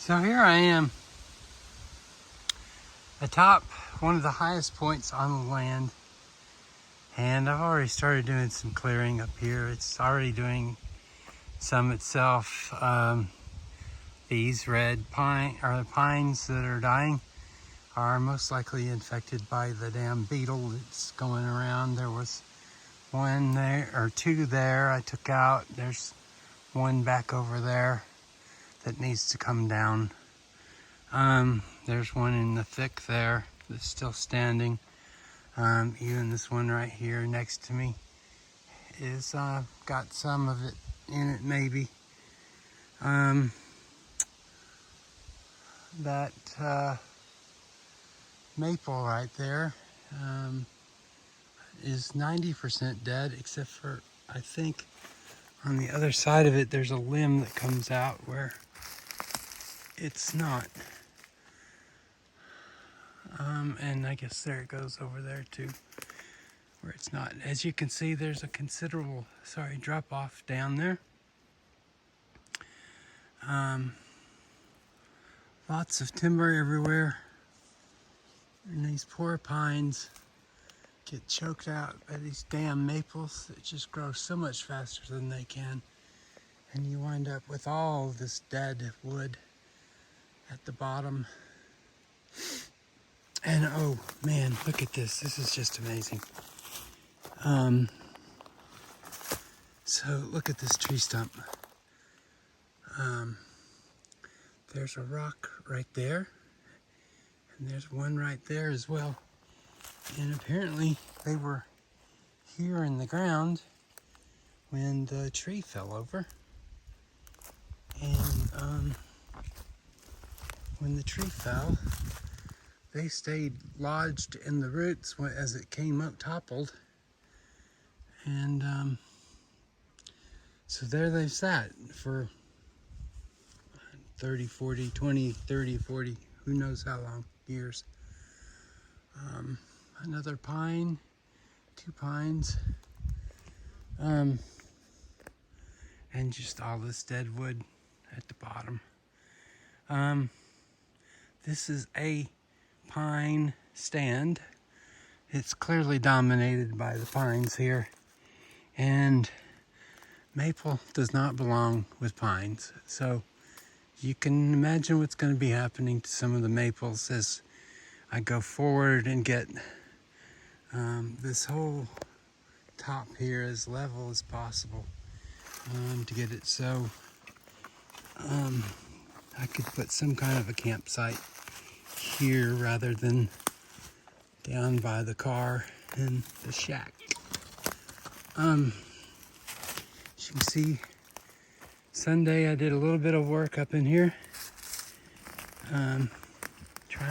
So here I am atop one of the highest points on the land, and I've already started doing some clearing up here. It's already doing some itself. These red pines that are dying are most likely infected by the damn beetle that's going around. There was one there, or two there I took out. There's one back over there that needs to come down. There's one in the thick there that's still standing. Even this one right here next to me is got some of it in it, maybe. That maple right there is 90% dead, except for, I think, on the other side of it there's a limb that comes out where it's not. And I guess there it goes over there too, where it's not. As you can see, there's a considerable, drop off down there. Lots of timber everywhere. And these poor pines get choked out by these damn maples that just grow so much faster than they can. And you wind up with all this dead wood at the bottom. And oh man, look at this. This is just amazing. So look at this tree stump. There's a rock right there. And there's one right there as well. And apparently they were here in the ground when the tree fell over. And when the tree fell, they stayed lodged in the roots as it came up, toppled. And so there they sat for 30, 40, 20, 30, 40, who knows how long, years. Another pine, two pines, and just all this dead wood at the bottom. This is a pine stand. It's clearly dominated by the pines here, and maple does not belong with pines. So you can imagine what's going to be happening to some of the maples as I go forward and get this whole top here as level as possible, to get it so I could put some kind of a campsite here rather than down by the car and the shack. As you can see, Sunday I did a little bit of work up in here, trying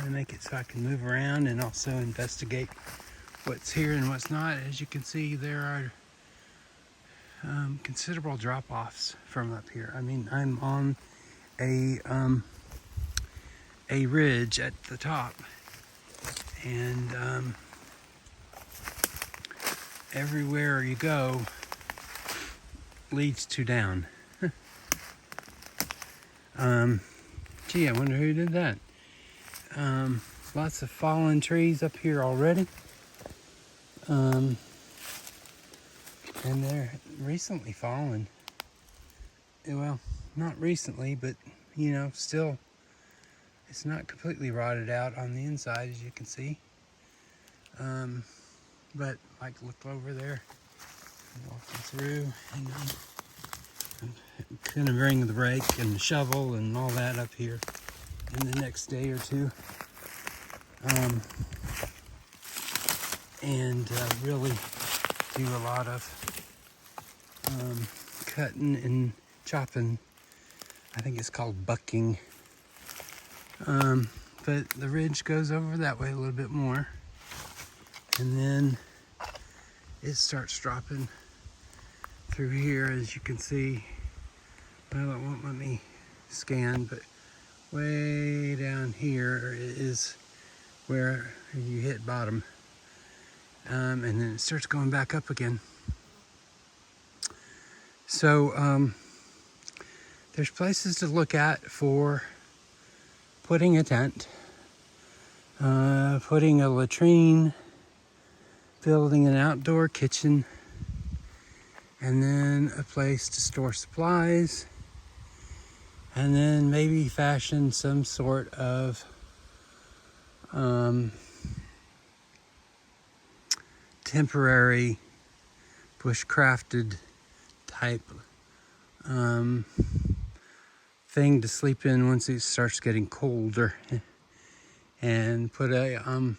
to make it so I can move around and also investigate what's here and what's not. As you can see, there are considerable drop-offs from up here. I mean, I'm on a ridge at the top, and everywhere you go leads to down. Gee, I wonder who did that. Lots of fallen trees up here already. And they're recently fallen. Well, not recently, but you know, still, it's not completely rotted out on the inside, as you can see. But like, look over there. I'm walking through, and I'm gonna bring the rake and the shovel and all that up here in the next day or two. And really do a lot of cutting and chopping. I think it's called bucking. But the ridge goes over that way a little bit more, and then it starts dropping through here, as you can see. Well, it won't let me scan, but way down here is where you hit bottom. And then it starts going back up again. So there's places to look at for putting a tent, putting a latrine, building an outdoor kitchen, and then a place to store supplies, and then maybe fashion some sort of temporary bushcrafted type thing to sleep in once it starts getting colder, and put a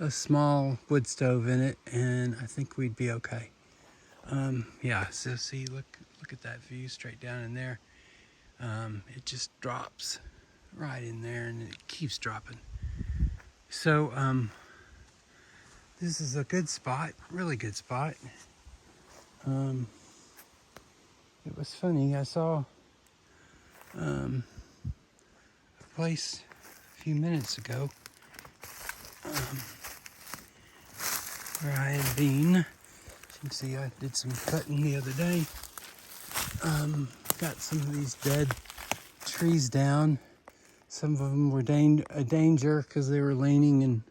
small wood stove in it, and I think we'd be okay. Yeah, so see, look at that view straight down in there. It just drops right in there, and it keeps dropping. So this is a good spot, really good spot. It was funny, I saw a place a few minutes ago where I had been. As you can see, I did some cutting the other day. Got some of these dead trees down. Some of them were a danger because they were leaning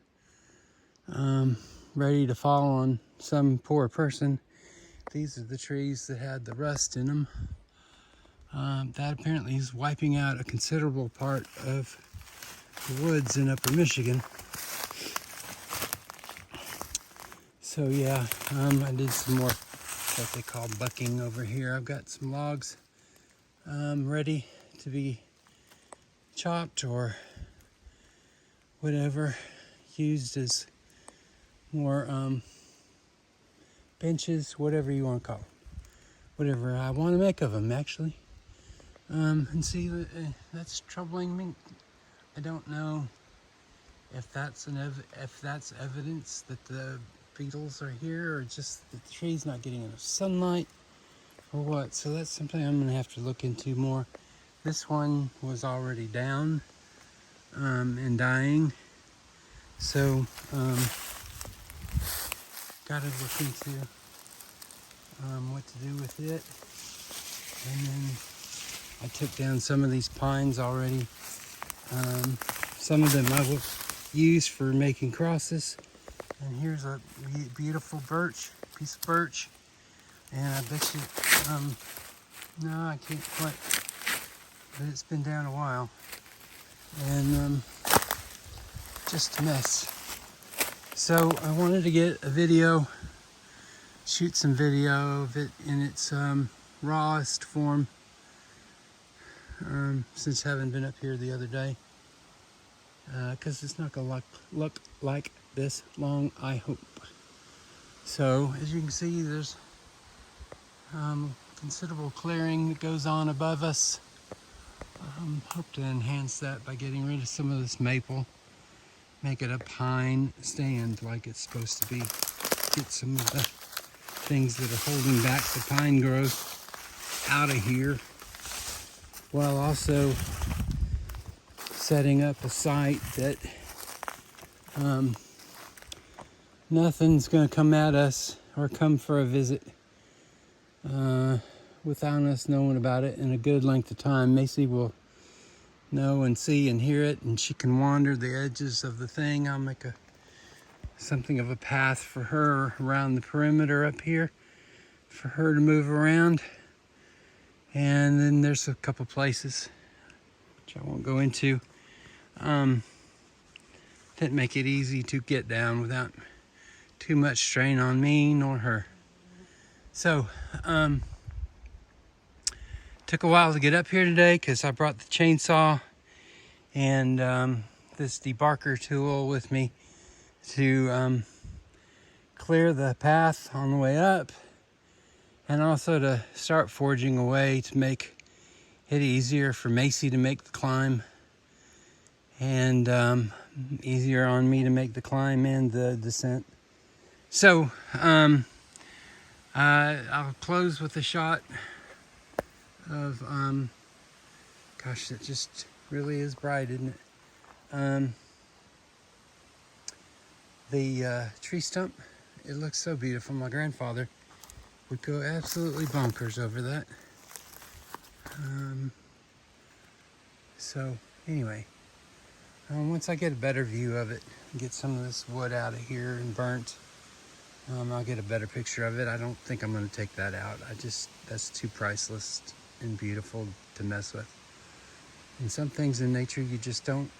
and ready to fall on some poor person. These are the trees that had the rust in them. That apparently is wiping out a considerable part of the woods in Upper Michigan. So yeah, I did some more what they call bucking over here. I've got some logs ready to be chopped or whatever, used as more benches, whatever you want to call them. Whatever I want to make of them, actually. And see, that's troubling me. I don't know if that's evidence that the beetles are here, or just that the tree's not getting enough sunlight, or what. So that's something I'm going to have to look into more. This one was already down and dying, so got to look into what to do with it. And then I took down some of these pines already. Some of them I will use for making crosses. And here's a beautiful piece of birch. And I bet you, no, I can't quite, but it's been down a while. And just a mess. So I wanted to get a video, shoot some video of it in its rawest form, since I haven't been up here the other day, because it's not gonna look like this long, I hope. So as you can see, there's considerable clearing that goes on above us. Hope to enhance that by getting rid of some of this maple, make it a pine stand like it's supposed to be. Get some of the things that are holding back the pine growth out of here, while also setting up a site that nothing's going to come at us or come for a visit without us knowing about it in a good length of time. Macy will know and see and hear it, and she can wander the edges of the thing. I'll make something of a path for her around the perimeter up here for her to move around. And then there's a couple places which I won't go into that make it easy to get down without too much strain on me nor her. So took a while to get up here today because I brought the chainsaw and this debarker tool with me to clear the path on the way up, and also to start forging a way to make it easier for Macy to make the climb, and easier on me to make the climb and the descent. So I'll close with a shot of gosh, it just really is bright, isn't it? The tree stump, it looks so beautiful. My grandfather would go absolutely bonkers over that. So anyway, Once I get a better view of it, get some of this wood out of here and burnt, I'll get a better picture of it. I don't think I'm going to take that out. That's too priceless and beautiful to mess with. And some things in nature you just don't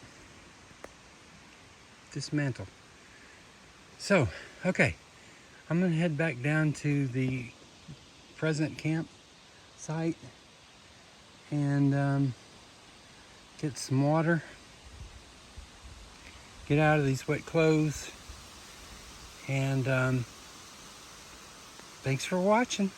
dismantle. So, okay, I'm going to head back down to the present camp site and get some water, get out of these wet clothes, and thanks for watching.